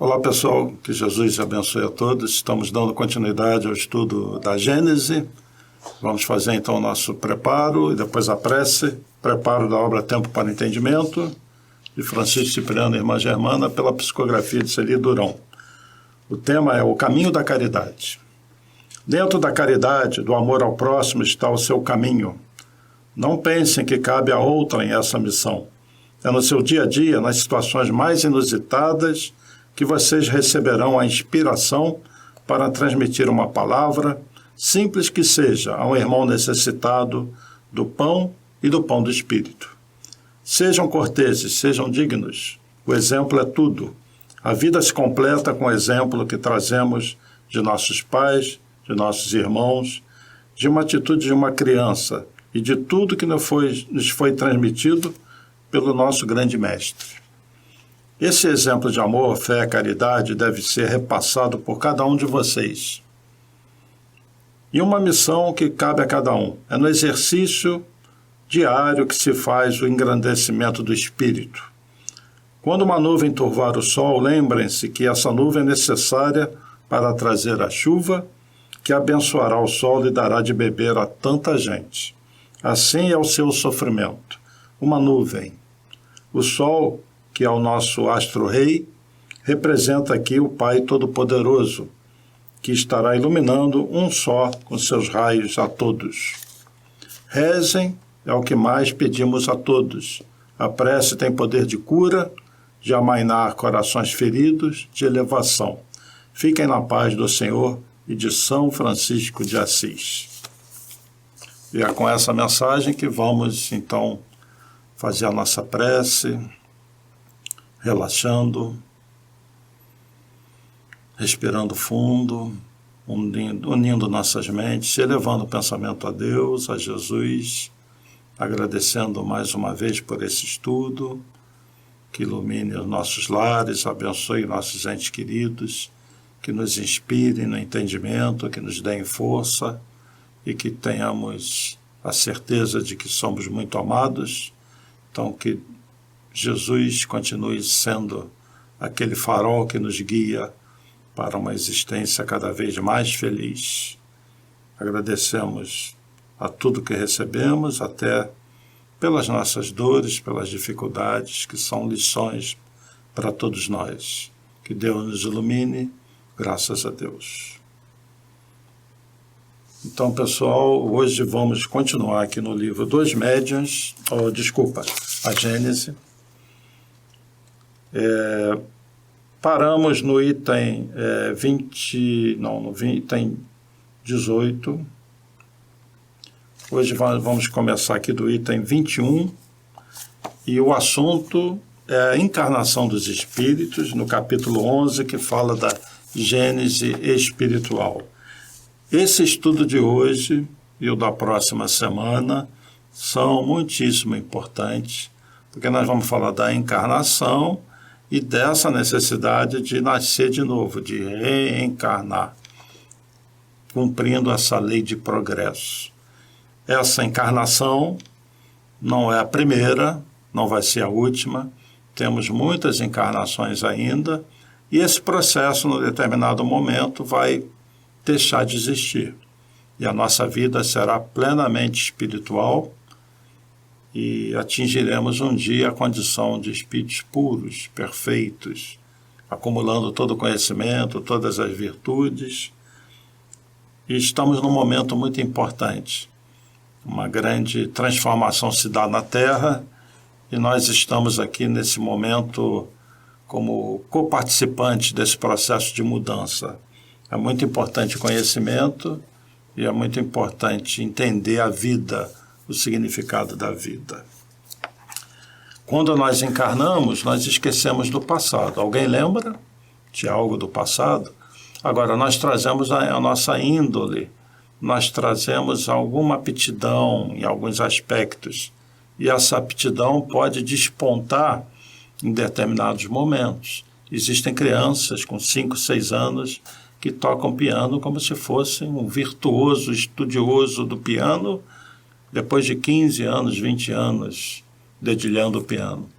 Olá pessoal, que Jesus abençoe a todos. Estamos dando continuidade ao estudo da Gênese. Vamos fazer então o nosso preparo e depois a prece. Preparo da obra Tempo para o Entendimento, de Francisco Cipriano e Irmã Germana, pela psicografia de Celi Durão. O tema é o caminho da caridade. Dentro da caridade, do amor ao próximo, está o seu caminho. Não pensem que cabe a outrem essa missão. É no seu dia a dia, nas situações mais inusitadas, que vocês receberão a inspiração para transmitir uma palavra, simples que seja, a um irmão necessitado do pão e do pão do Espírito. Sejam corteses, sejam dignos. O exemplo é tudo. A vida se completa com o exemplo que trazemos de nossos pais, de nossos irmãos, de uma atitude de uma criança e de tudo que nos foi transmitido pelo nosso grande mestre. Esse exemplo de amor, fé e caridade deve ser repassado por cada um de vocês. E uma missão que cabe a cada um é no exercício diário que se faz o engrandecimento do espírito. Quando uma nuvem turvar o sol, lembrem-se que essa nuvem é necessária para trazer a chuva, que abençoará o solo e dará de beber a tanta gente. Assim é o seu sofrimento. Uma nuvem. O sol, que é o nosso astro-rei, representa aqui o Pai Todo-Poderoso, que estará iluminando um só com seus raios a todos. Rezem é o que mais pedimos a todos. A prece tem poder de cura, de amainar corações feridos, de elevação. Fiquem na paz do Senhor e de São Francisco de Assis. E é com essa mensagem que vamos, então, fazer a nossa prece, relaxando, respirando fundo, unindo nossas mentes, elevando o pensamento a Deus, a Jesus, agradecendo mais uma vez por esse estudo, que ilumine os nossos lares, abençoe nossos entes queridos, que nos inspirem no entendimento, que nos deem força e que tenhamos a certeza de que somos muito amados. Então, que Jesus continue sendo aquele farol que nos guia para uma existência cada vez mais feliz. Agradecemos a tudo que recebemos, até pelas nossas dores, pelas dificuldades, que são lições para todos nós. Que Deus nos ilumine, graças a Deus. Então, pessoal, hoje vamos continuar aqui no livro dos Médiuns, a Gênese. Paramos no item no item 18. Hoje vamos começar aqui do item 21, e o assunto é a encarnação dos espíritos, no capítulo 11, que fala da Gênese espiritual. Esse estudo de hoje e o da próxima semana são muitíssimo importantes, porque nós vamos falar da encarnação e dessa necessidade de nascer de novo, de reencarnar, cumprindo essa lei de progresso. Essa encarnação não é a primeira, não vai ser a última, temos muitas encarnações ainda, e esse processo, num determinado momento, vai deixar de existir. E a nossa vida será plenamente espiritual e atingiremos um dia a condição de espíritos puros, perfeitos, acumulando todo o conhecimento, todas as virtudes. E estamos num momento muito importante. Uma grande transformação se dá na Terra e nós estamos aqui nesse momento como coparticipantes desse processo de mudança. É muito importante o conhecimento e é muito importante entender a vida, o significado da vida. Quando nós encarnamos, nós esquecemos do passado. Alguém lembra de algo do passado? Agora, nós trazemos a nossa índole, nós trazemos alguma aptidão em alguns aspectos, e essa aptidão pode despontar em determinados momentos. Existem crianças com 5, 6 anos que tocam piano como se fossem um virtuoso, estudioso do piano, depois de 15 anos, 20 anos dedilhando o piano.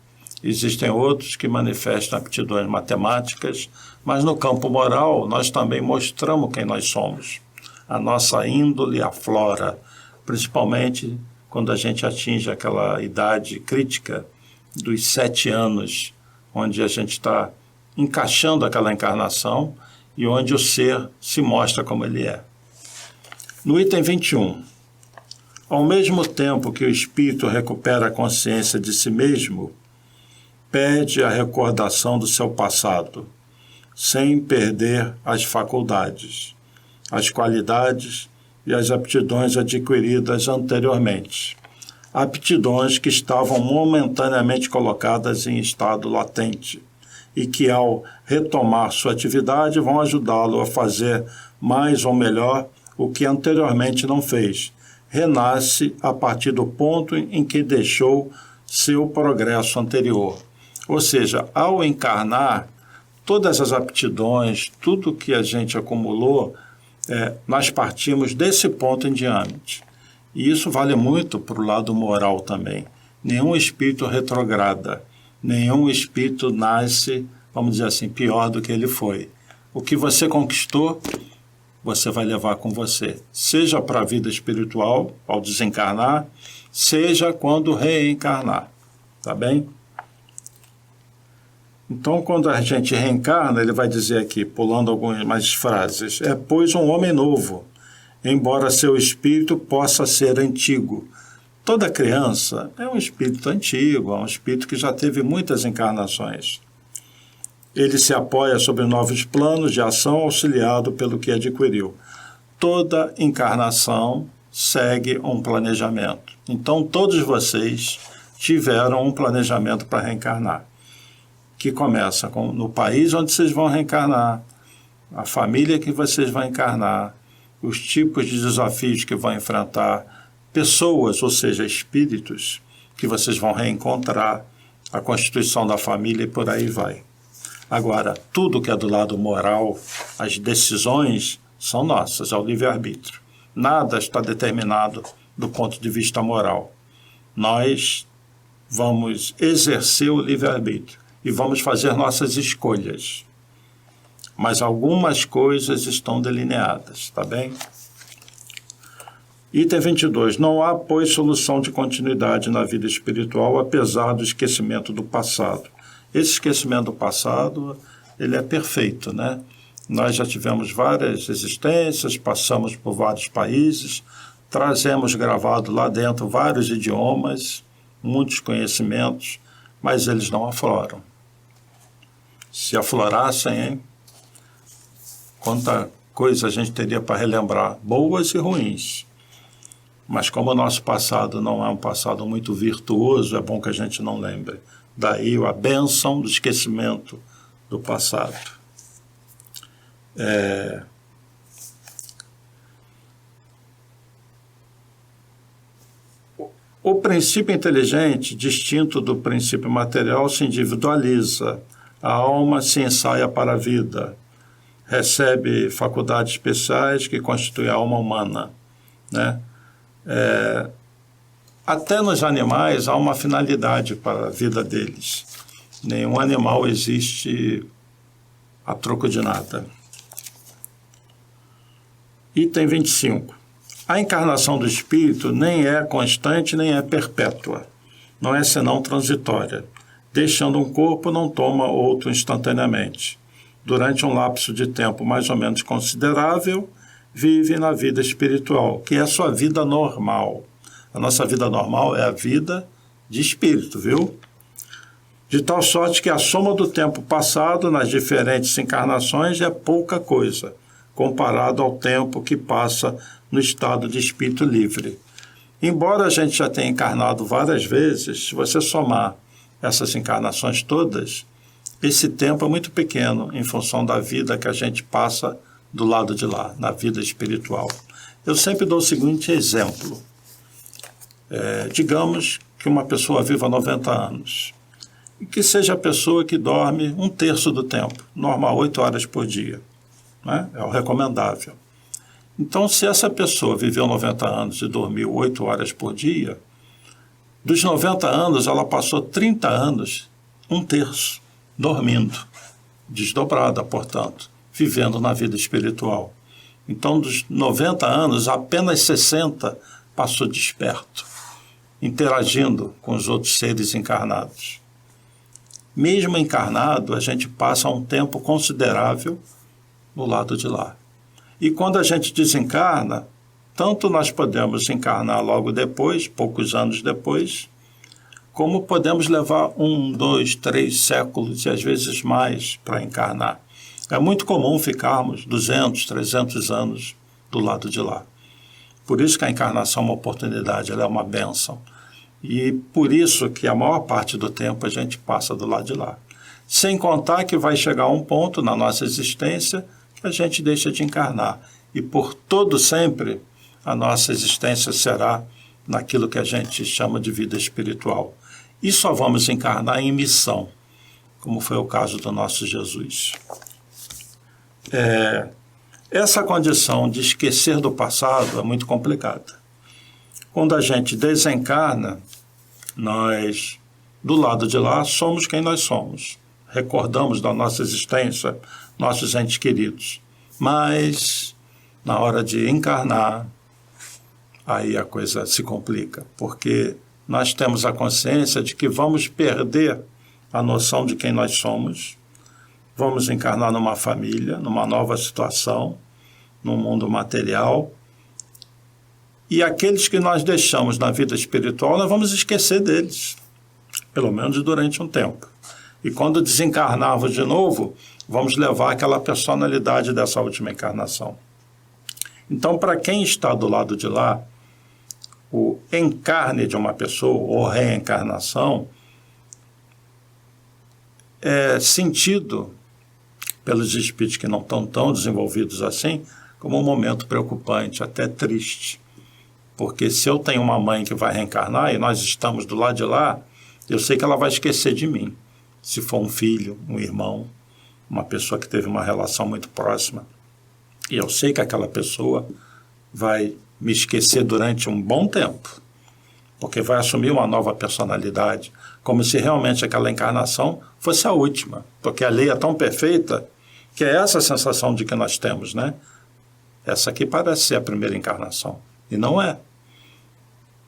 Existem outros que manifestam aptidões matemáticas, mas no campo moral nós também mostramos quem nós somos. A nossa índole aflora, principalmente quando a gente atinge aquela idade crítica dos 7 anos, onde a gente está encaixando aquela encarnação e onde o ser se mostra como ele é. No item 21, ao mesmo tempo que o espírito recupera a consciência de si mesmo, perde a recordação do seu passado, sem perder as faculdades, as qualidades e as aptidões adquiridas anteriormente, aptidões que estavam momentaneamente colocadas em estado latente e que, ao retomar sua atividade, vão ajudá-lo a fazer mais ou melhor o que anteriormente não fez. Renasce a partir do ponto em que deixou seu progresso anterior. Ou seja, ao encarnar, todas as aptidões, tudo que a gente acumulou, nós partimos desse ponto em diante. E isso vale muito para o lado moral também. Nenhum espírito retrograda, nenhum espírito nasce, vamos dizer assim, pior do que ele foi. O que você conquistou, você vai levar com você, seja para a vida espiritual, ao desencarnar, seja quando reencarnar, tá bem? Então, quando a gente reencarna, ele vai dizer aqui, pulando algumas frases, pois um homem novo, embora seu espírito possa ser antigo. Toda criança é um espírito antigo, é um espírito que já teve muitas encarnações. Ele se apoia sobre novos planos de ação auxiliado pelo que adquiriu. Toda encarnação segue um planejamento. Então, todos vocês tiveram um planejamento para reencarnar, que começa no país onde vocês vão reencarnar, a família que vocês vão encarnar, os tipos de desafios que vão enfrentar, pessoas, ou seja, espíritos, que vocês vão reencontrar, a constituição da família e por aí vai. Agora, tudo que é do lado moral, as decisões são nossas, é o livre-arbítrio. Nada está determinado do ponto de vista moral. Nós vamos exercer o livre-arbítrio e vamos fazer nossas escolhas. Mas algumas coisas estão delineadas, tá bem? Item 22. Não há, pois, solução de continuidade na vida espiritual, apesar do esquecimento do passado. Esse esquecimento do passado, ele é perfeito, né? Nós já tivemos várias existências, passamos por vários países, trazemos gravado lá dentro vários idiomas, muitos conhecimentos, mas eles não afloram. Se aflorassem, hein? Quanta coisa a gente teria para relembrar, boas e ruins. Mas como o nosso passado não é um passado muito virtuoso, é bom que a gente não lembre. Daí a bênção do esquecimento do passado. O princípio inteligente, distinto do princípio material, se individualiza. A alma se ensaia para a vida. Recebe faculdades especiais que constituem a alma humana, né? Até nos animais há uma finalidade para a vida deles. Nenhum animal existe a troco de nada. Item 25. A encarnação do espírito nem é constante nem é perpétua. Não é senão transitória. Deixando um corpo, não toma outro instantaneamente. Durante um lapso de tempo mais ou menos considerável, vive na vida espiritual, que é a sua vida normal. A nossa vida normal é a vida de espírito, viu? De tal sorte que a soma do tempo passado nas diferentes encarnações é pouca coisa, comparado ao tempo que passa no estado de espírito livre. Embora a gente já tenha encarnado várias vezes, se você somar essas encarnações todas, esse tempo é muito pequeno em função da vida que a gente passa do lado de lá, na vida espiritual. Eu sempre dou o seguinte exemplo. Digamos que uma pessoa viva 90 anos e que seja a pessoa que dorme 1/3 do tempo, normal, 8 horas por dia, né? É o recomendável. Então, se essa pessoa viveu 90 anos e dormiu 8 horas por dia, dos 90 anos ela passou 30 anos 1/3 dormindo, desdobrada, portanto, vivendo na vida espiritual. Então, dos 90 anos, apenas 60 passou desperto, interagindo com os outros seres encarnados. Mesmo encarnado, a gente passa um tempo considerável no lado de lá. E quando a gente desencarna, tanto nós podemos encarnar logo depois, poucos anos depois, como podemos levar 1, 2, 3 séculos e às vezes mais para encarnar. É muito comum ficarmos 200, 300 anos do lado de lá. Por isso que a encarnação é uma oportunidade, ela é uma bênção. E por isso que a maior parte do tempo a gente passa do lado de lá. Sem contar que vai chegar um ponto na nossa existência que a gente deixa de encarnar. E por todo sempre a nossa existência será naquilo que a gente chama de vida espiritual. E só vamos encarnar em missão, como foi o caso do nosso Jesus. Essa condição de esquecer do passado é muito complicada. Quando a gente desencarna, nós, do lado de lá, somos quem nós somos. Recordamos da nossa existência, nossos entes queridos. Mas, na hora de encarnar, aí a coisa se complica, porque nós temos a consciência de que vamos perder a noção de quem nós somos, vamos encarnar numa família, numa nova situação, num mundo material, e aqueles que nós deixamos na vida espiritual, nós vamos esquecer deles, pelo menos durante um tempo. E quando desencarnarmos de novo, vamos levar aquela personalidade dessa última encarnação. Então, para quem está do lado de lá, o encarne de uma pessoa, ou reencarnação, é sentido pelos espíritos que não estão tão desenvolvidos assim, como um momento preocupante, até triste. Porque se eu tenho uma mãe que vai reencarnar e nós estamos do lado de lá, eu sei que ela vai esquecer de mim. Se for um filho, um irmão, uma pessoa que teve uma relação muito próxima. E eu sei que aquela pessoa vai me esquecer durante um bom tempo, porque vai assumir uma nova personalidade, como se realmente aquela encarnação fosse a última, porque a lei é tão perfeita que é essa a sensação de que nós temos, né? Essa aqui parece ser a primeira encarnação, e não é.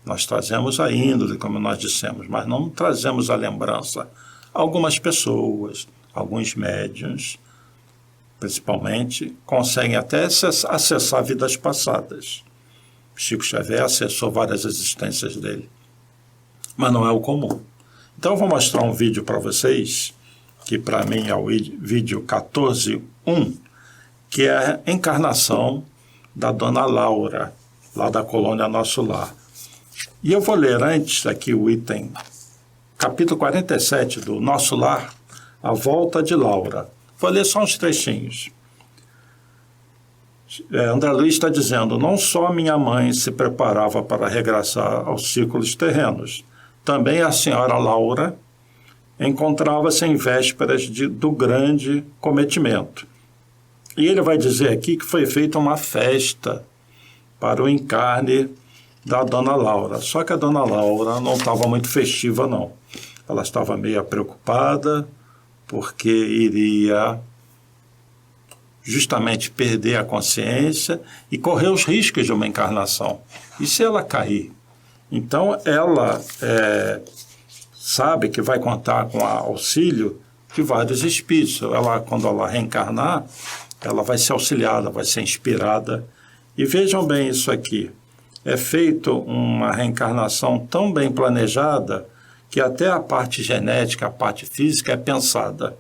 Nós trazemos a índole, como nós dissemos, mas não trazemos a lembrança. Algumas pessoas, alguns médiuns, principalmente, conseguem até acessar vidas passadas. Chico Xavier acessou várias existências dele, mas não é o comum. Então eu vou mostrar um vídeo para vocês, que para mim é o vídeo 14.1, que é a encarnação da Dona Laura, lá da colônia Nosso Lar. E eu vou ler antes aqui o item, capítulo 47 do Nosso Lar, A Volta de Laura. Vou ler só uns trechinhos. André Luiz está dizendo: não só minha mãe se preparava para regressar aos círculos terrenos, também a senhora Laura encontrava-se em vésperas do grande cometimento. E ele vai dizer aqui que foi feita uma festa para o encarne da Dona Laura. Só que a Dona Laura não estava muito festiva, não. Ela estava meio preocupada, porque iria justamente perder a consciência e correr os riscos de uma encarnação. E se ela cair? Então, ela sabe que vai contar com o auxílio de vários espíritos. Quando ela reencarnar, ela vai ser auxiliada, vai ser inspirada. E vejam bem isso aqui. É feito uma reencarnação tão bem planejada que até a parte genética, a parte física é pensada.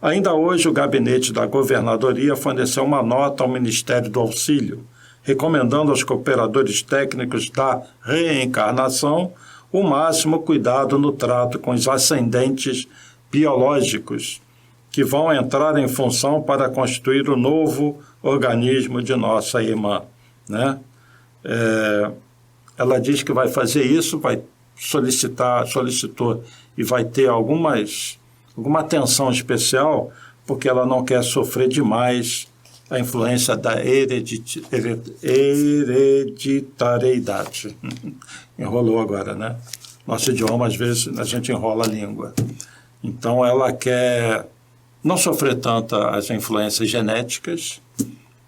Ainda hoje, o gabinete da governadoria forneceu uma nota ao Ministério do Auxílio, recomendando aos cooperadores técnicos da reencarnação o máximo cuidado no trato com os ascendentes biológicos que vão entrar em função para constituir o novo organismo de nossa irmã, né? Ela diz que vai fazer isso, vai solicitou e vai ter alguma atenção especial, porque ela não quer sofrer demais a influência da hereditariedade. Enrolou agora, né? Nosso idioma, às vezes, a gente enrola a língua. Então, ela quer não sofrer tanto as influências genéticas,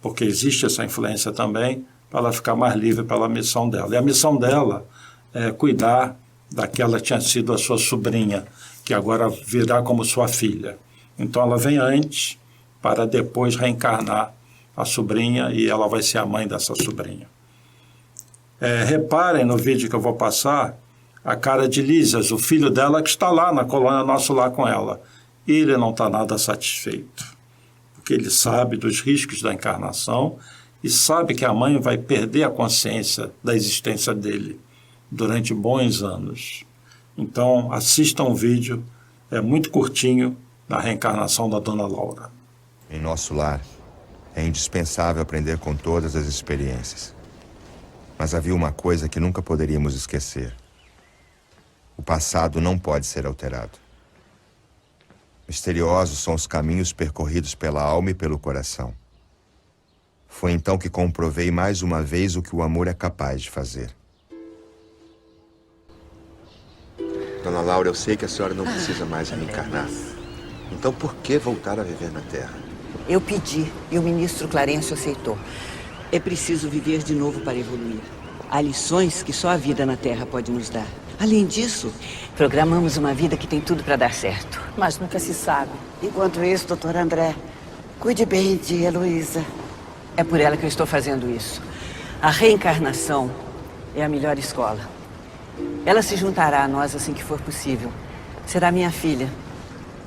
porque existe essa influência também, para ela ficar mais livre pela missão dela. E a missão dela é cuidar daquela que tinha sido a sua sobrinha, que agora virá como sua filha. Então, ela vem antes para depois reencarnar a sobrinha e ela vai ser a mãe dessa sobrinha. Reparem no vídeo que eu vou passar a cara de Lísias, o filho dela que está lá na colônia Nosso Lar com ela. E ele não está nada satisfeito, porque ele sabe dos riscos da encarnação e sabe que a mãe vai perder a consciência da existência dele durante bons anos. Então, assistam o vídeo, é muito curtinho, da reencarnação da Dona Laura. Em nosso lar, é indispensável aprender com todas as experiências. Mas havia uma coisa que nunca poderíamos esquecer. O passado não pode ser alterado. Misteriosos são os caminhos percorridos pela alma e pelo coração. Foi então que comprovei mais uma vez o que o amor é capaz de fazer. Dona Laura, eu sei que a senhora não precisa mais reencarnar. Então por que voltar a viver na Terra? Eu pedi e o ministro Clarencio aceitou. É preciso viver de novo para evoluir. Há lições que só a vida na Terra pode nos dar. Além disso, programamos uma vida que tem tudo para dar certo. Mas nunca se sabe. Enquanto isso, doutor André, cuide bem de Heloísa. É por ela que eu estou fazendo isso. A reencarnação é a melhor escola. Ela se juntará a nós assim que for possível. Será minha filha.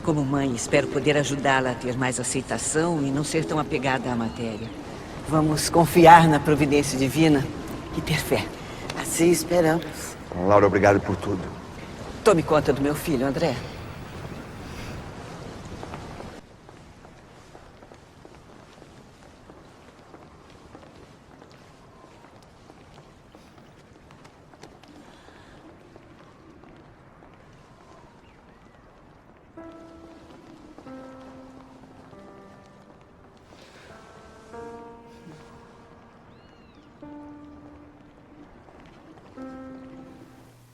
Como mãe, espero poder ajudá-la a ter mais aceitação e não ser tão apegada à matéria. Vamos confiar na providência divina e ter fé. Assim esperamos. Dona Laura, obrigado por tudo. Tome conta do meu filho, André.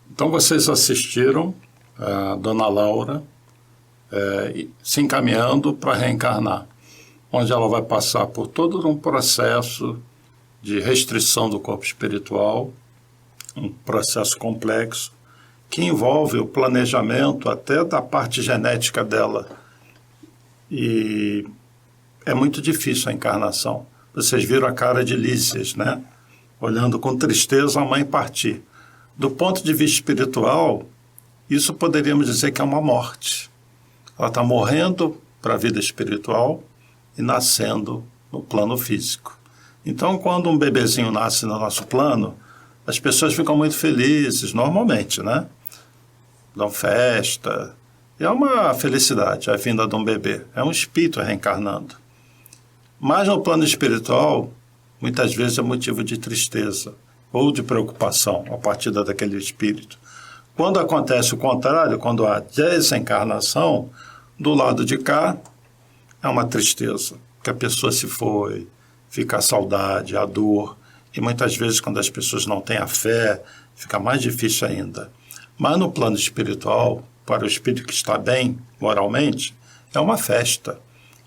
Então, vocês assistiram a Dona Laura se encaminhando para reencarnar, onde ela vai passar por todo um processo de restrição do corpo espiritual, um processo complexo, que envolve o planejamento até da parte genética dela. E é muito difícil a encarnação. Vocês viram a cara de Lísias, né? Olhando com tristeza a mãe partir. Do ponto de vista espiritual, isso poderíamos dizer que é uma morte. Ela está morrendo para a vida espiritual e nascendo no plano físico. Então, quando um bebezinho nasce no nosso plano, as pessoas ficam muito felizes, normalmente, né? Dão festa. E é uma felicidade a vinda de um bebê. É um espírito reencarnando. Mas no plano espiritual, muitas vezes é motivo de tristeza ou de preocupação a partir daquele espírito. Quando acontece o contrário, quando há desencarnação, do lado de cá é uma tristeza, que a pessoa se foi, fica a saudade, a dor, e muitas vezes quando as pessoas não têm a fé, fica mais difícil ainda. Mas no plano espiritual, para o espírito que está bem moralmente, é uma festa,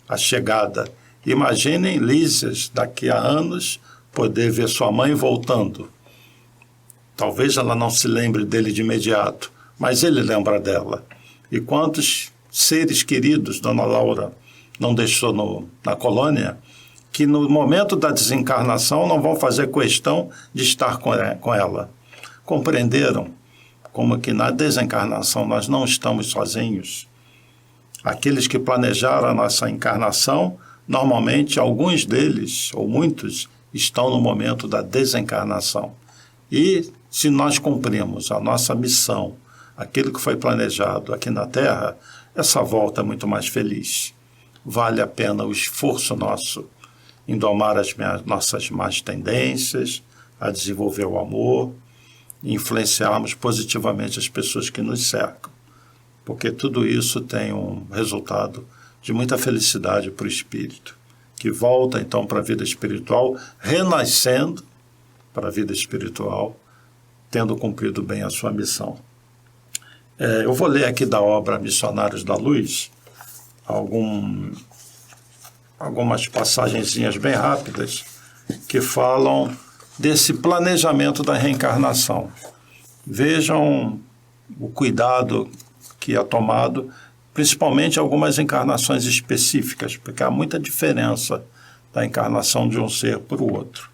a chegada. Imaginem Lísias, daqui a anos, poder ver sua mãe voltando. Talvez ela não se lembre dele de imediato, mas ele lembra dela. E quantos seres queridos Dona Laura não deixou na colônia, que no momento da desencarnação não vão fazer questão de estar com ela. Compreenderam como que na desencarnação nós não estamos sozinhos? Aqueles que planejaram a nossa encarnação, normalmente alguns deles, ou muitos, estão no momento da desencarnação. E se nós cumprimos a nossa missão, aquilo que foi planejado aqui na Terra, essa volta é muito mais feliz. Vale a pena o esforço nosso em domar as nossas más tendências, a desenvolver o amor, e influenciarmos positivamente as pessoas que nos cercam. Porque tudo isso tem um resultado de muita felicidade para o espírito, que volta então para a vida espiritual, renascendo para a vida espiritual, tendo cumprido bem a sua missão. Eu vou ler aqui da obra Missionários da Luz algumas passagenzinhas bem rápidas que falam desse planejamento da reencarnação. Vejam o cuidado que é tomado, principalmente algumas encarnações específicas, porque há muita diferença da encarnação de um ser para o outro.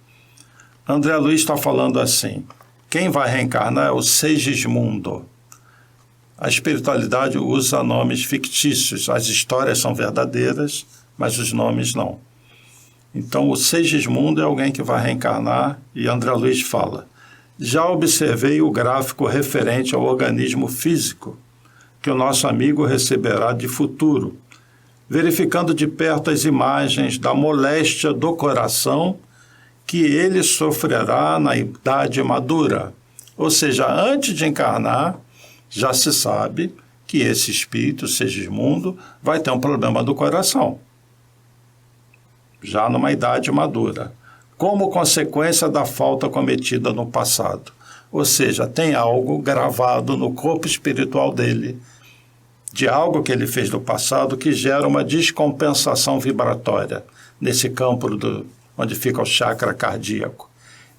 André Luiz está falando assim: quem vai reencarnar é o Segismundo. A espiritualidade usa nomes fictícios, as histórias são verdadeiras, mas os nomes não. Então, o Segismundo é alguém que vai reencarnar, e André Luiz fala: já observei o gráfico referente ao organismo físico que o nosso amigo receberá de futuro, verificando de perto as imagens da moléstia do coração que ele sofrerá na idade madura. Ou seja, antes de encarnar, já se sabe que esse espírito, Segismundo, vai ter um problema do coração, já numa idade madura, como consequência da falta cometida no passado. Ou seja, tem algo gravado no corpo espiritual dele, de algo que ele fez no passado, que gera uma descompensação vibratória nesse campo onde fica o chakra cardíaco.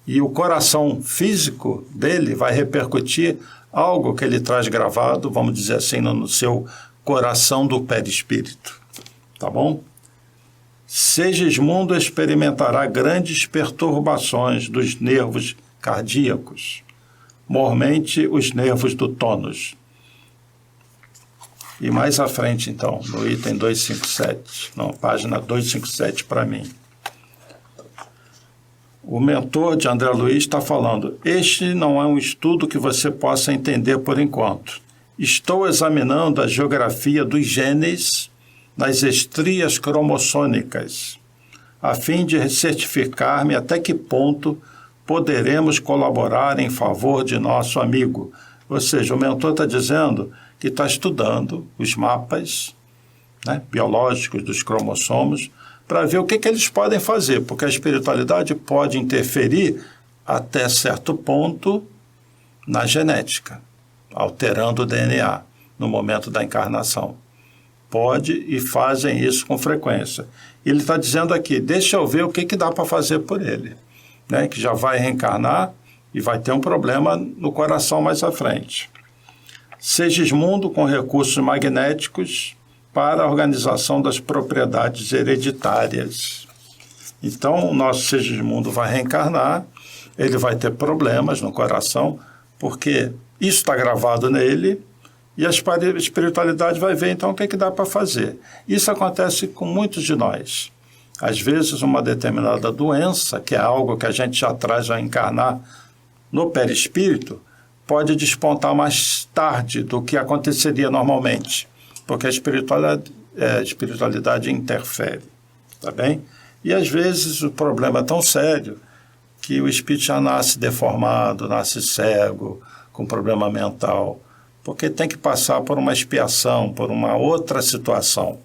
E o coração físico dele vai repercutir algo que ele traz gravado, vamos dizer assim, no seu coração do perispírito. Tá bom? Segismundo experimentará grandes perturbações dos nervos cardíacos, mormente os nervos do tônus. E mais à frente, então, no item 257, não, página 257 para mim. O mentor de André Luiz está falando: este não é um estudo que você possa entender por enquanto. Estou examinando a geografia dos genes nas estrias cromossônicas, a fim de certificar-me até que ponto poderemos colaborar em favor de nosso amigo. Ou seja, o mentor está dizendo que está estudando os mapas, né, biológicos dos cromossomos, para ver o que eles podem fazer, porque a espiritualidade pode interferir até certo ponto na genética, alterando o DNA no momento da encarnação. Pode e fazem isso com frequência. Ele está dizendo aqui: deixa eu ver o que dá para fazer por ele, né, que já vai reencarnar e vai ter um problema no coração mais à frente. Segismundo com recursos magnéticos para a organização das propriedades hereditárias. Então, o nosso Segismundo vai reencarnar, ele vai ter problemas no coração, porque isso está gravado nele, e a espiritualidade vai ver, então, o que dá para fazer. Isso acontece com muitos de nós. Às vezes, uma determinada doença, que é algo que a gente já traz a encarnar no perispírito, pode despontar mais tarde do que aconteceria normalmente, porque a espiritualidade interfere, tá bem? E às vezes o problema é tão sério que o espírito já nasce deformado, nasce cego, com problema mental, porque tem que passar por uma expiação, por uma outra situação.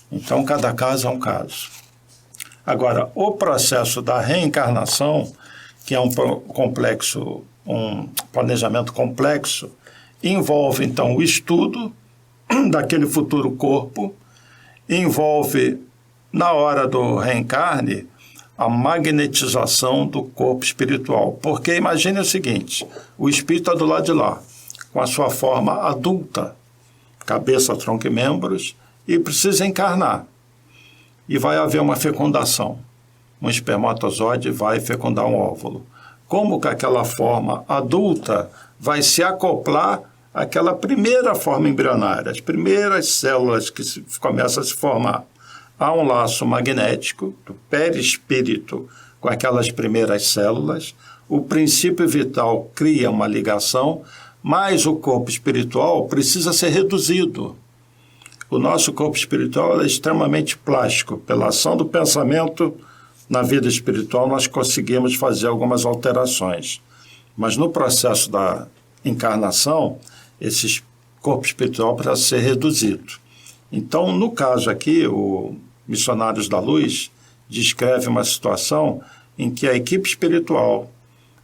Então, cada caso é um caso. Agora, o processo da reencarnação, que é um planejamento complexo, envolve, então, o estudo daquele futuro corpo, envolve, na hora do reencarne, a magnetização do corpo espiritual. Porque imagine o seguinte: o espírito está do lado de lá, com a sua forma adulta, cabeça, tronco e membros, e precisa encarnar. E vai haver uma fecundação. Um espermatozoide vai fecundar um óvulo. Como que aquela forma adulta vai se acoplar àquela primeira forma embrionária, as primeiras células que começam a se formar? Há um laço magnético do perispírito com aquelas primeiras células, o princípio vital cria uma ligação, mas o corpo espiritual precisa ser reduzido. O nosso corpo espiritual é extremamente plástico. Pela ação do pensamento, na vida espiritual, nós conseguimos fazer algumas alterações. Mas no processo da encarnação, esse corpo espiritual precisa ser reduzido. Então, no caso aqui, o Missionários da Luz descreve uma situação em que a equipe espiritual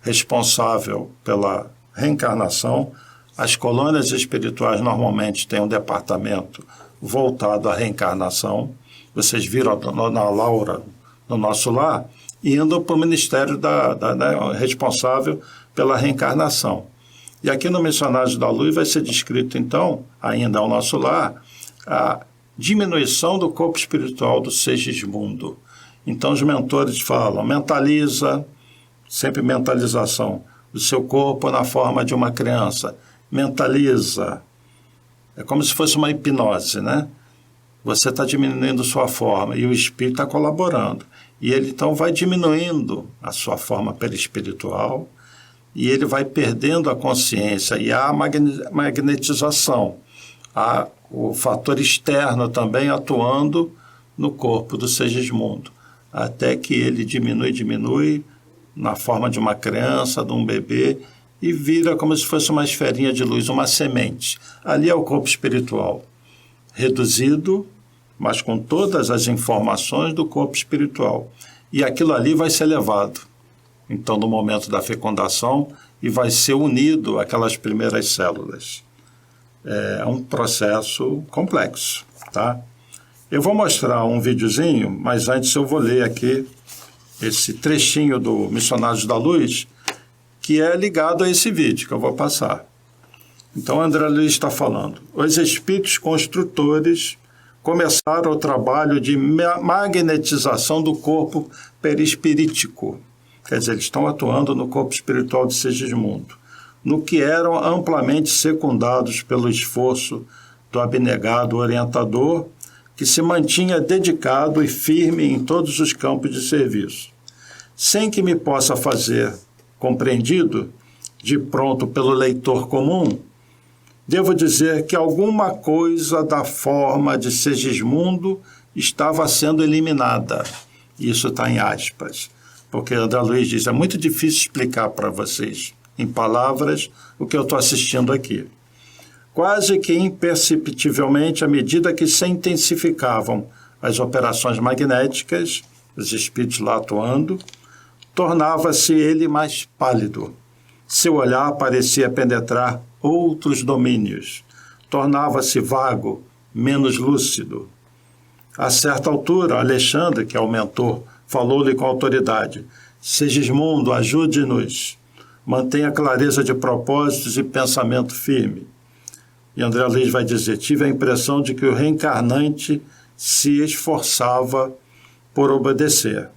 responsável pela reencarnação As colônias espirituais normalmente têm um departamento voltado à reencarnação. Vocês viram na Laura, no nosso lar, indo para o Ministério responsável pela reencarnação. E aqui no Missionários da Luz vai ser descrito, então, ainda ao nosso lar, a diminuição do corpo espiritual do Segismundo. Então, os mentores falam, mentaliza, sempre mentalização, do seu corpo na forma de uma criança. Mentaliza. É como se fosse uma hipnose, né? Você está diminuindo sua forma e o espírito está colaborando. E ele, então, vai diminuindo a sua forma perispiritual e ele vai perdendo a consciência e a magnetização. O fator externo também atuando no corpo do Segismundo, até que ele diminui na forma de uma criança, de um bebê, e vira como se fosse uma esferinha de luz, uma semente. Ali é o corpo espiritual, reduzido, mas com todas as informações do corpo espiritual. E aquilo ali vai ser levado, então, no momento da fecundação, e vai ser unido àquelas primeiras células. É um processo complexo, tá? Eu vou mostrar um videozinho, mas antes eu vou ler aqui esse trechinho do Missionários da Luz, que é ligado a esse vídeo que eu vou passar. Então, André Luiz está falando. Os espíritos construtores começaram o trabalho de magnetização do corpo perispirítico. Quer dizer, eles estão atuando no corpo espiritual de Segismundo, no que eram amplamente secundados pelo esforço do abnegado orientador, que se mantinha dedicado e firme em todos os campos de serviço. Sem que me possa fazer compreendido de pronto pelo leitor comum, devo dizer que alguma coisa da forma de Segismundo estava sendo eliminada. Isso está em aspas, porque André Luiz diz, é muito difícil explicar para vocês, em palavras, o que eu estou assistindo aqui. Quase que imperceptivelmente, à medida que se intensificavam as operações magnéticas, os espíritos lá atuando, tornava-se ele mais pálido. Seu olhar parecia penetrar outros domínios. Tornava-se vago, menos lúcido. A certa altura, Alexandre, que é o mentor, falou-lhe com autoridade. Segismundo, ajude-nos. Mantenha clareza de propósitos e pensamento firme. E André Luiz vai dizer, tive a impressão de que o reencarnante se esforçava por obedecer.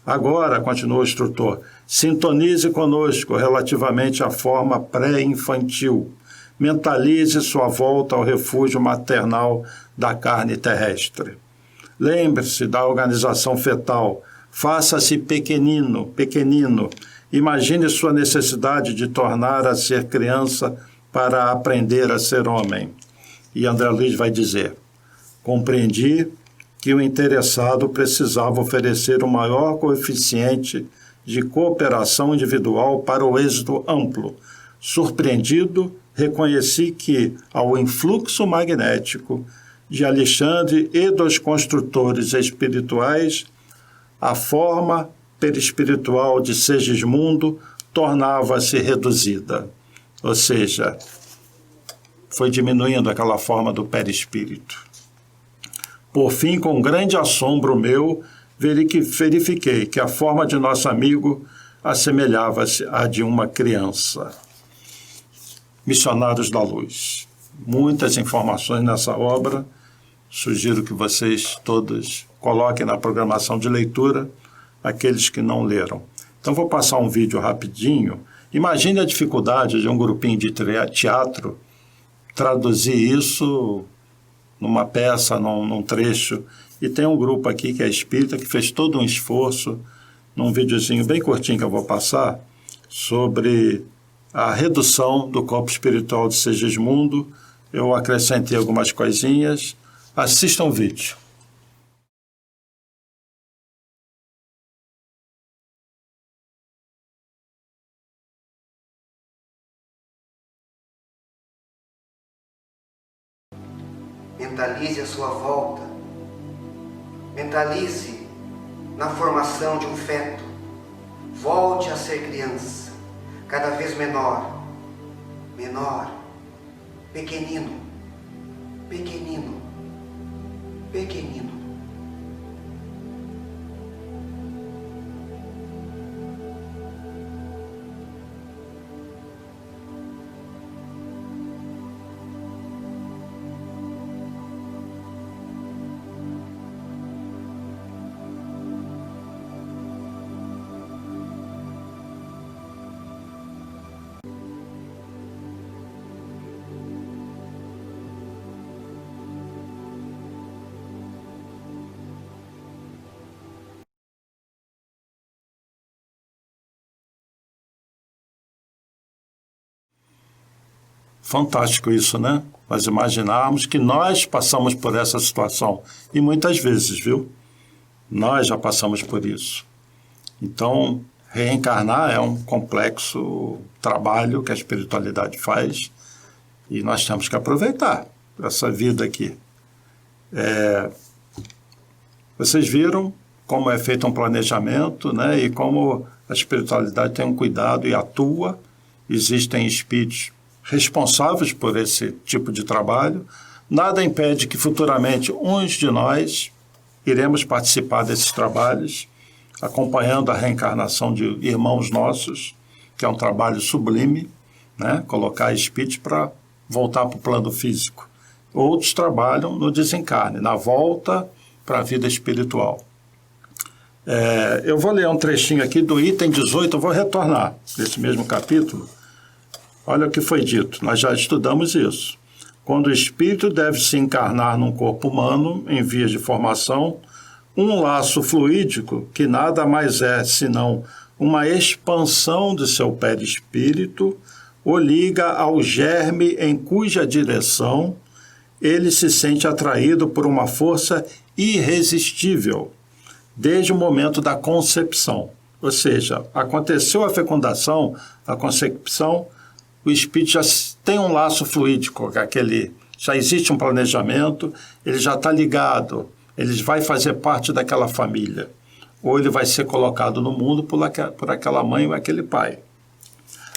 Agora, continuou o instrutor, sintonize conosco relativamente à forma pré-infantil. Mentalize sua volta ao refúgio maternal da carne terrestre. Lembre-se da organização fetal. Faça-se pequenino. Imagine sua necessidade de tornar a ser criança para aprender a ser homem. E André Luiz vai dizer, compreendi que o interessado precisava oferecer o maior coeficiente de cooperação individual para o êxito amplo. Surpreendido, reconheci que, ao influxo magnético de Alexandre e dos construtores espirituais, a forma perispiritual de Segismundo tornava-se reduzida. Ou seja, foi diminuindo aquela forma do perispírito. Por fim, com grande assombro meu, verifiquei que a forma de nosso amigo assemelhava-se à de uma criança. Missionários da Luz. Muitas informações nessa obra. Sugiro que vocês todos coloquem na programação de leitura aqueles que não leram. Então, vou passar um vídeo rapidinho. Imagine a dificuldade de um grupinho de teatro traduzir isso numa peça, num trecho. E tem um grupo aqui que é espírita, que fez todo um esforço, num videozinho bem curtinho que eu vou passar, sobre a redução do corpo espiritual de Segismundo. Eu acrescentei algumas coisinhas. Assistam o vídeo. Mentalize a sua volta. Mentalize na formação de um feto. Volte a ser criança, cada vez menor, pequenino, pequenino, pequenino. Fantástico isso, né? Nós imaginarmos que nós passamos por essa situação. E muitas vezes, viu? Nós já passamos por isso. Então, reencarnar é um complexo trabalho que a espiritualidade faz e nós temos que aproveitar essa vida aqui. Vocês viram como é feito um planejamento, né? E como a espiritualidade tem um cuidado e atua. Existem espíritos responsáveis por esse tipo de trabalho. Nada impede que futuramente uns de nós iremos participar desses trabalhos, acompanhando a reencarnação de irmãos nossos, que é um trabalho sublime, né? Colocar espíritos para voltar para o plano físico. Outros trabalham no desencarne, na volta para a vida espiritual. Eu vou ler um trechinho aqui do item 18, eu vou retornar nesse mesmo capítulo. Olha o que foi dito, nós já estudamos isso. Quando o espírito deve se encarnar num corpo humano, em vias de formação, um laço fluídico, que nada mais é senão uma expansão de seu perispírito, o liga ao germe em cuja direção ele se sente atraído por uma força irresistível, desde o momento da concepção. Ou seja, aconteceu a fecundação, a concepção, o espírito já tem um laço fluídico, já existe um planejamento, ele já está ligado, ele vai fazer parte daquela família, ou ele vai ser colocado no mundo por aquela mãe ou aquele pai.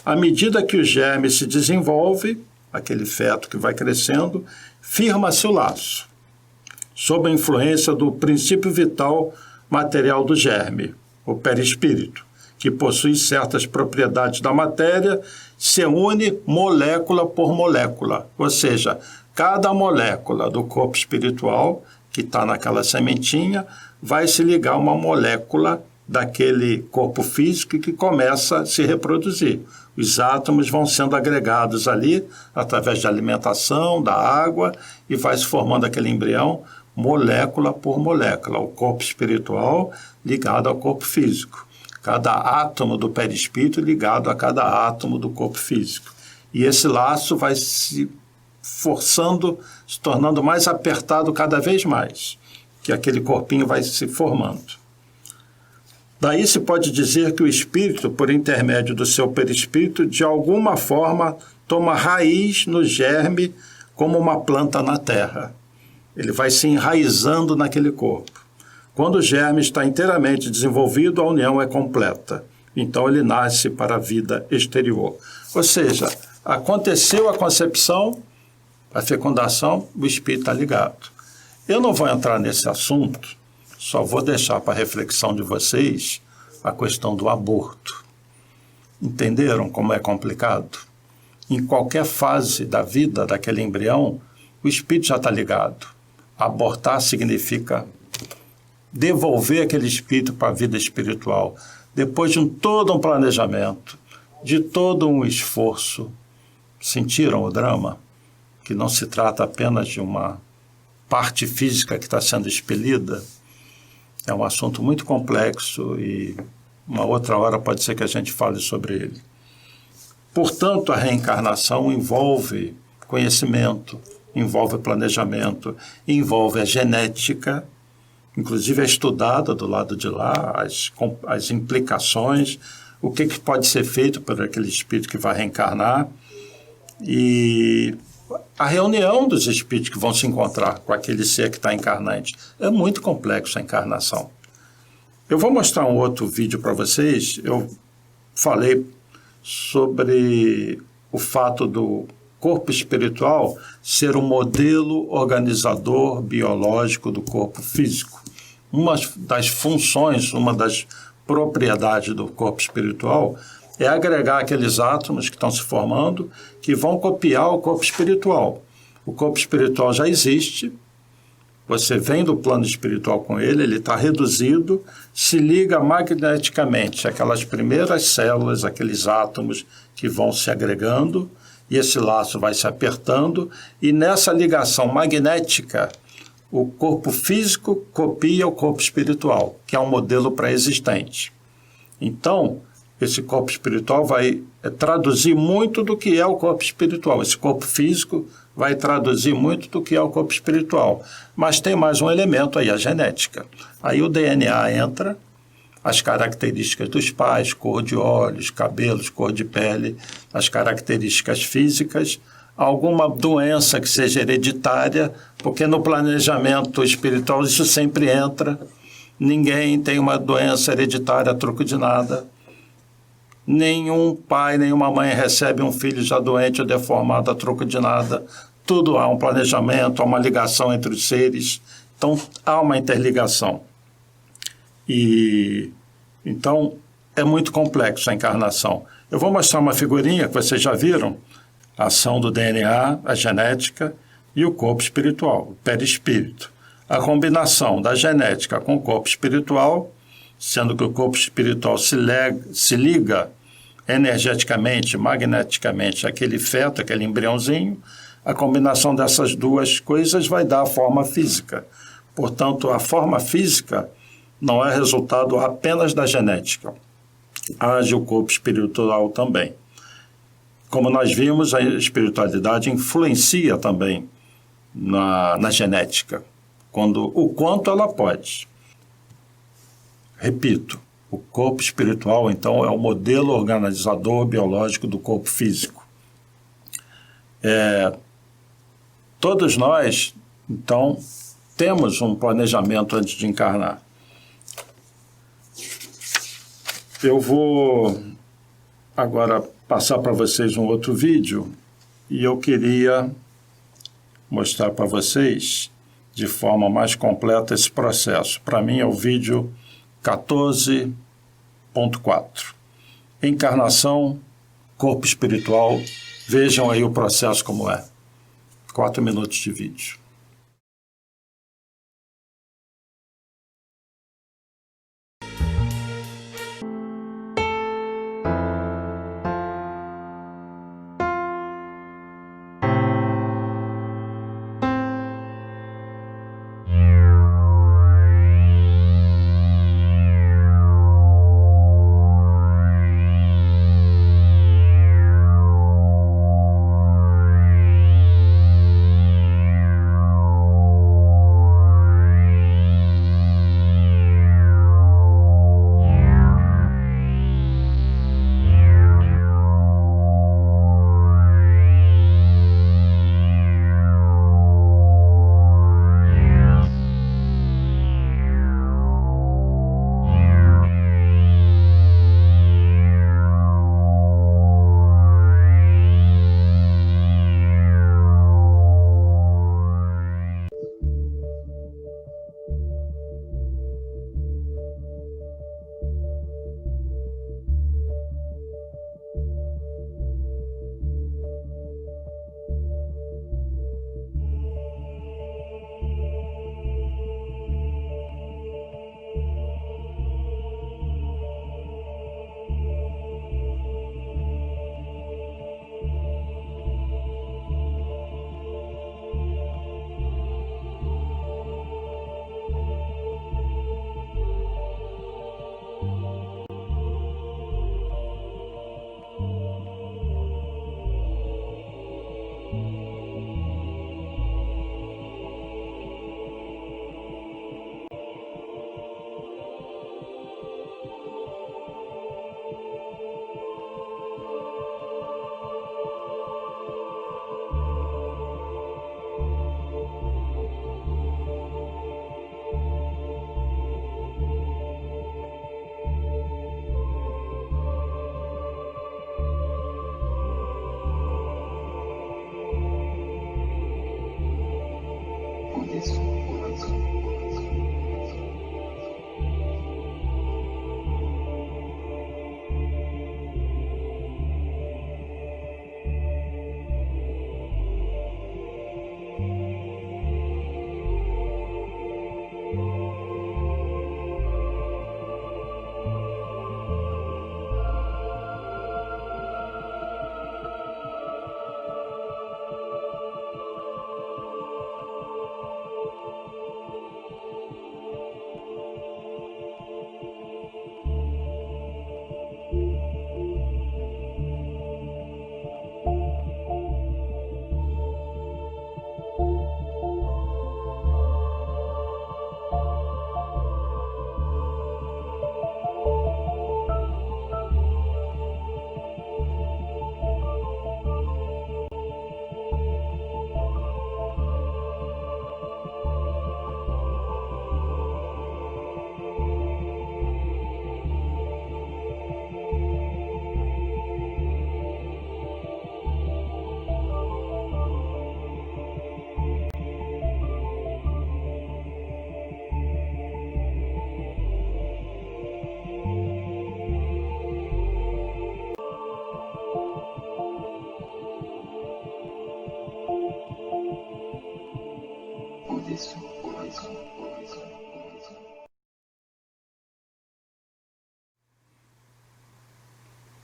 À medida que o germe se desenvolve, aquele feto que vai crescendo, firma-se o laço, sob a influência do princípio vital material do germe, o perispírito, que possui certas propriedades da matéria, se une molécula por molécula. Ou seja, cada molécula do corpo espiritual, que está naquela sementinha, vai se ligar a uma molécula daquele corpo físico que começa a se reproduzir. Os átomos vão sendo agregados ali, através de alimentação, da água, e vai se formando aquele embrião, molécula por molécula. O corpo espiritual ligado ao corpo físico. Cada átomo do perispírito ligado a cada átomo do corpo físico. E esse laço vai se forçando, se tornando mais apertado cada vez mais, que aquele corpinho vai se formando. Daí se pode dizer que o espírito, por intermédio do seu perispírito, de alguma forma toma raiz no germe como uma planta na terra. Ele vai se enraizando naquele corpo. Quando o germe está inteiramente desenvolvido, a união é completa. Então ele nasce para a vida exterior. Ou seja, aconteceu a concepção, a fecundação, o espírito está ligado. Eu não vou entrar nesse assunto, só vou deixar para a reflexão de vocês a questão do aborto. Entenderam como é complicado? Em qualquer fase da vida daquele embrião, o espírito já está ligado. Abortar significa devolver aquele espírito para a vida espiritual, depois de todo um planejamento, de todo um esforço. Sentiram o drama? Que não se trata apenas de uma parte física que está sendo expelida. É um assunto muito complexo e uma outra hora pode ser que a gente fale sobre ele. Portanto, a reencarnação envolve conhecimento, envolve planejamento, envolve a genética, inclusive é estudada do lado de lá, as implicações, o que pode ser feito por aquele espírito que vai reencarnar e a reunião dos espíritos que vão se encontrar com aquele ser que está encarnante. É muito complexo a encarnação. Eu vou mostrar um outro vídeo para vocês. Eu falei sobre o fato do corpo espiritual ser o modelo organizador biológico do corpo físico. Uma das funções, uma das propriedades do corpo espiritual é agregar aqueles átomos que estão se formando, que vão copiar o corpo espiritual. O corpo espiritual já existe, você vem do plano espiritual com ele, ele está reduzido, se liga magneticamente àquelas primeiras células, aqueles átomos que vão se agregando, e esse laço vai se apertando, e nessa ligação magnética, o corpo físico copia o corpo espiritual, que é um modelo pré-existente. Então, esse corpo espiritual vai traduzir muito do que é o corpo espiritual. Esse corpo físico vai traduzir muito do que é o corpo espiritual. Mas tem mais um elemento aí, a genética. Aí o DNA entra, as características dos pais, cor de olhos, cabelos, cor de pele, as características físicas, alguma doença que seja hereditária, porque no planejamento espiritual isso sempre entra. Ninguém tem uma doença hereditária a troco de nada. Nenhum pai, nenhuma mãe recebe um filho já doente ou deformado a troco de nada. Tudo há um planejamento, há uma ligação entre os seres. Então, há uma interligação. E então, é muito complexo a encarnação. Eu vou mostrar uma figurinha que vocês já viram. A ação do DNA, a genética e o corpo espiritual, o perispírito. A combinação da genética com o corpo espiritual, sendo que o corpo espiritual se liga energeticamente, magneticamente àquele feto, aquele embriãozinho, a combinação dessas duas coisas vai dar a forma física. Portanto, a forma física não é resultado apenas da genética. Age o corpo espiritual também. Como nós vimos, a espiritualidade influencia também na genética, o quanto ela pode. Repito, o corpo espiritual, então, é o modelo organizador biológico do corpo físico. Todos nós, então, temos um planejamento antes de encarnar. Eu vou agora passar para vocês um outro vídeo e eu queria mostrar para vocês de forma mais completa esse processo. Para mim é o vídeo 14.4. Encarnação, corpo espiritual. Vejam aí o processo como é. 4 minutos de vídeo.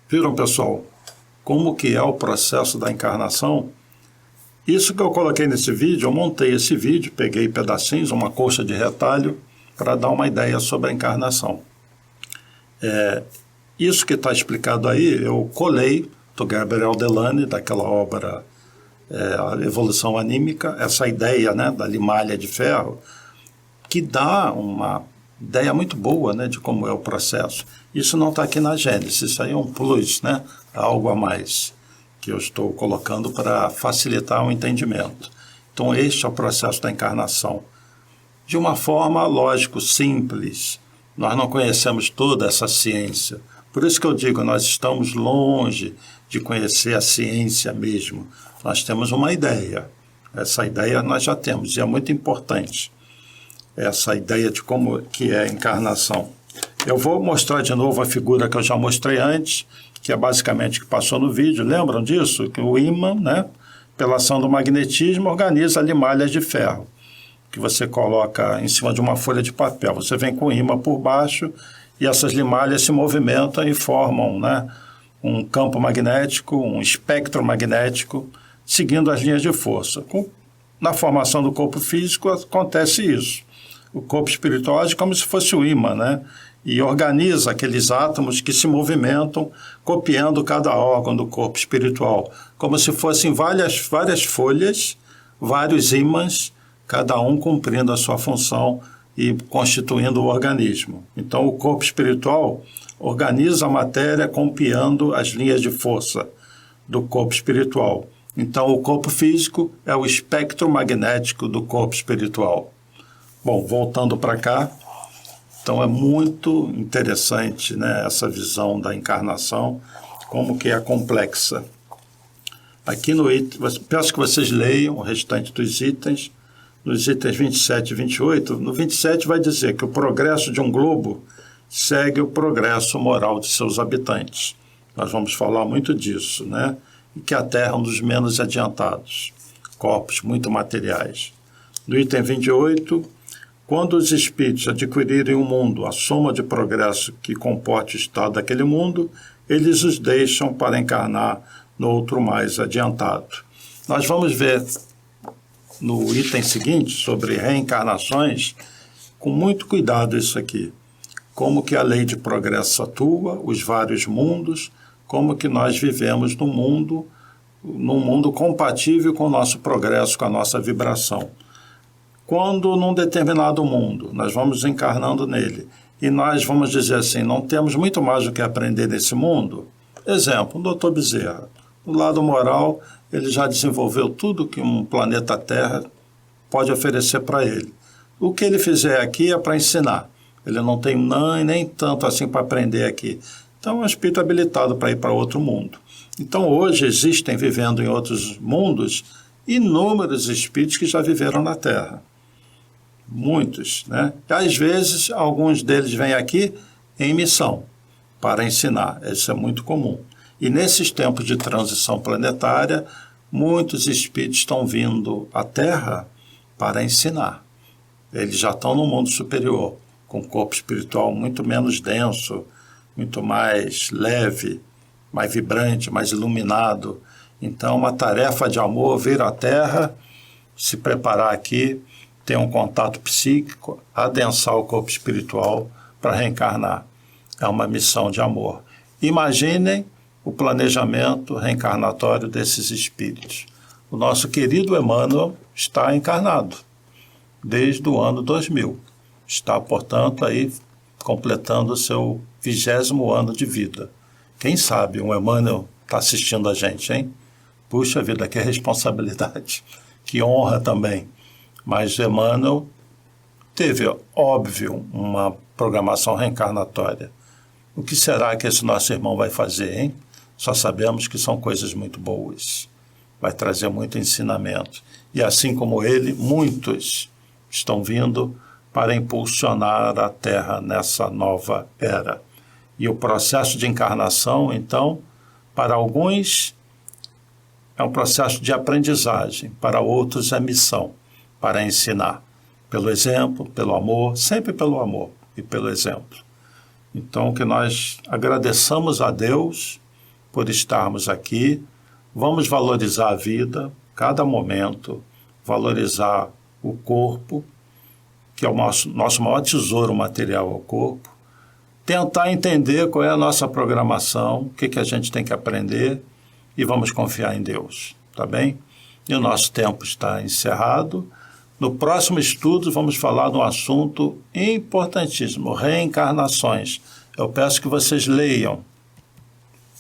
Viram, pessoal, como que é o processo da encarnação? Isso que eu coloquei nesse vídeo, eu montei esse vídeo, peguei pedacinhos, uma coxa de retalho, para dar uma ideia sobre a encarnação. Isso que está explicado aí, eu colei do Gabriel Delany, daquela obra A Evolução Anímica, essa ideia, né, da limalha de ferro, que dá uma ideia muito boa, né, de como é o processo. Isso não está aqui na Gênesis, isso aí é um plus, né, algo a mais que eu estou colocando para facilitar o entendimento. Então, este é o processo da encarnação. De uma forma, lógico, simples. Nós não conhecemos toda essa ciência. Por isso que eu digo, nós estamos longe de conhecer a ciência mesmo. Nós temos uma ideia. Essa ideia nós já temos, e é muito importante. Essa ideia de como que é a encarnação. Eu vou mostrar de novo a figura que eu já mostrei antes, que é basicamente o que passou no vídeo. Lembram disso? Que o ímã, né, pela ação do magnetismo, organiza limalhas de ferro, que você coloca em cima de uma folha de papel. Você vem com o ímã por baixo e essas limalhas se movimentam e formam, né, um campo magnético, um espectro magnético, seguindo as linhas de força. Na formação do corpo físico acontece isso. O corpo espiritual age como se fosse o ímã, né? E organiza aqueles átomos que se movimentam, copiando cada órgão do corpo espiritual, como se fossem várias folhas, vários ímãs, cada um cumprindo a sua função e constituindo o organismo. Então, o corpo espiritual organiza a matéria copiando as linhas de força do corpo espiritual. Então, o corpo físico é o espectro magnético do corpo espiritual. Bom, voltando para cá, então é muito interessante, né, essa visão da encarnação, como que é complexa. Aqui no item, peço que vocês leiam o restante dos itens, nos itens 27 e 28, no 27 vai dizer que o progresso de um globo segue o progresso moral de seus habitantes. Nós vamos falar muito disso, né? E que a Terra é um dos menos adiantados, corpos muito materiais. No item 28, quando os espíritos adquirirem um mundo, a soma de progresso que comporte o estado daquele mundo, eles os deixam para encarnar no outro mais adiantado. Nós vamos ver no item seguinte, sobre reencarnações, com muito cuidado isso aqui. Como que a lei de progresso atua, os vários mundos, como que nós vivemos num mundo compatível com o nosso progresso, com a nossa vibração. Quando num determinado mundo, nós vamos encarnando nele, e nós vamos dizer assim, não temos muito mais o que aprender nesse mundo. Exemplo, o Dr. Bezerra. Do lado moral, ele já desenvolveu tudo que um planeta Terra pode oferecer para ele. O que ele fizer aqui é para ensinar. Ele não tem nem tanto assim para aprender aqui. Então, é um espírito habilitado para ir para outro mundo. Então, hoje existem, vivendo em outros mundos, inúmeros espíritos que já viveram na Terra. muitos, né? E às vezes, alguns deles vêm aqui em missão, para ensinar. Isso é muito comum. E nesses tempos de transição planetária, muitos espíritos estão vindo à Terra para ensinar. Eles já estão no mundo superior, com um corpo espiritual muito menos denso, muito mais leve, mais vibrante, mais iluminado. Então, uma tarefa de amor, vir à Terra, se preparar aqui, ter um contato psíquico, adensar o corpo espiritual para reencarnar. É uma missão de amor. Imaginem o planejamento reencarnatório desses espíritos. O nosso querido Emmanuel está encarnado desde o ano 2000. Está, portanto, aí completando o seu 20º ano de vida. Quem sabe o Emmanuel está assistindo a gente, hein? Puxa vida, que responsabilidade, que honra também. Mas Emmanuel teve, óbvio, uma programação reencarnatória. O que será que esse nosso irmão vai fazer, hein? Só sabemos que são coisas muito boas. Vai trazer muito ensinamento. E assim como ele, muitos estão vindo para impulsionar a Terra nessa nova era. E o processo de encarnação, então, para alguns é um processo de aprendizagem, para outros é missão, para ensinar. Pelo exemplo, pelo amor, sempre pelo amor e pelo exemplo. Então, que nós agradeçamos a Deus por estarmos aqui, vamos valorizar a vida, cada momento, valorizar o corpo, que é o nosso maior tesouro material, o corpo, tentar entender qual é a nossa programação, o que a gente tem que aprender e vamos confiar em Deus, tá bem? E o nosso tempo está encerrado. No próximo estudo vamos falar de um assunto importantíssimo, reencarnações. Eu peço que vocês leiam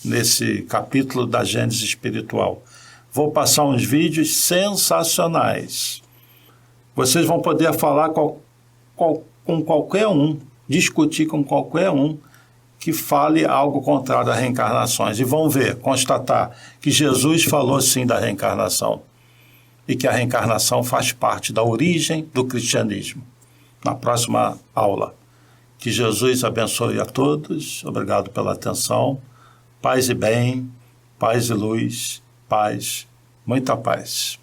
nesse capítulo da Gênese Espiritual. Vou passar uns vídeos sensacionais. Vocês vão poder falar com qualquer um, discutir com qualquer um que fale algo contrário a reencarnações. E vão ver, constatar que Jesus falou sim da reencarnação e que a reencarnação faz parte da origem do cristianismo. Na próxima aula. Que Jesus abençoe a todos. Obrigado pela atenção. Paz e bem, paz e luz, paz, muita paz.